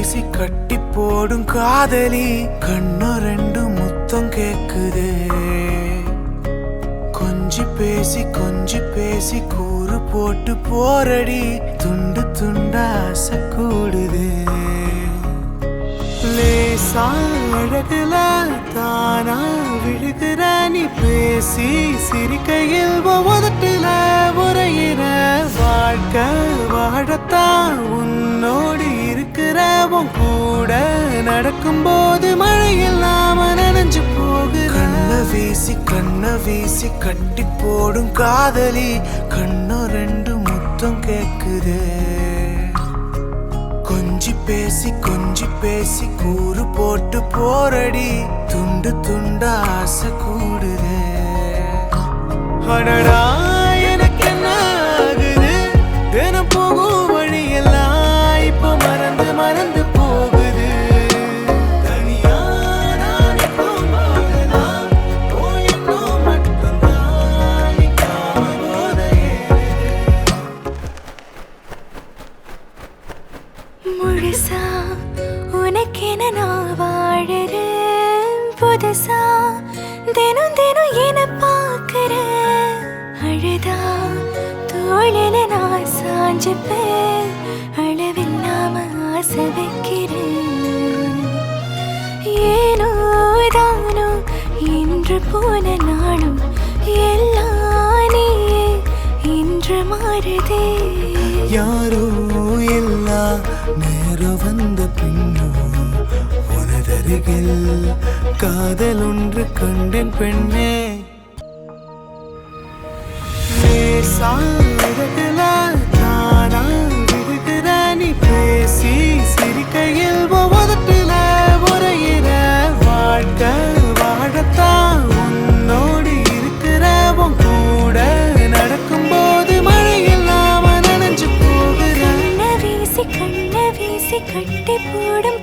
வீசி கட்டி போடும் காதலி கண்ணு ரெண்டு முத்தம் கேக்குதே கொஞ்சி பேசி கூறு போட்டு போரடி துண்டு துண்டா ஆசை கூடுதே லேசா அழகுல தானா விழுகிற நீ பேசி சிரிக்கையில் உதட்டுல உரையிற வாழ்க்கை வாழத்தான் உன்னோடு இருக்கிற உன் கூட நடக்கும்போது மழையில் நாம நனைஞ்சு போகிற கண்ண வீசி கட்டி போடும் காதலி கண்ணு ரெண்டு முத்தம் கேக்குதே கொஞ்சி பேசி கூறு போட்டு போரடி துண்டு துண்டா ஆசை கூடுதே அடடா எனக்கு என்ன ஆகுது தினம் போகும் வழியெல்லாம் இப்ப மறந்து போகுது தனியா நான் போகும்போதுதான் போயின்னும் மட்டும்தான் நிக்காம போதையேறுது முழுசா உனக்கென நான் வாழறேன் புதுசா தினம் என பார்க்கிறேன் அழுதா தோளில நான் சாஞ்சுப்பேன் அளவில்லாம ஆசை வைக்கிறேன் ஏனோ தானோ இன்று போன நாளும் எல்லாம் நீயே இன்று மாறுதே யாரோ எல்லா நேரம் வந்த பின்னோ உனதருகில் காதல் ஒன்று கண்டேன் பெண்ணே லேசாடுல தானா விடுகிற நீ பேசி சிரிக்கையில் உதட்டுல உரையிற வாழ்க்கை வாழத்தான் உன்னோடு இருக்கிற உன் கூட நடக்கும்போது மழையில் நாம நனைஞ்சு போகிற கண்ண வீசி கட்டி போடும்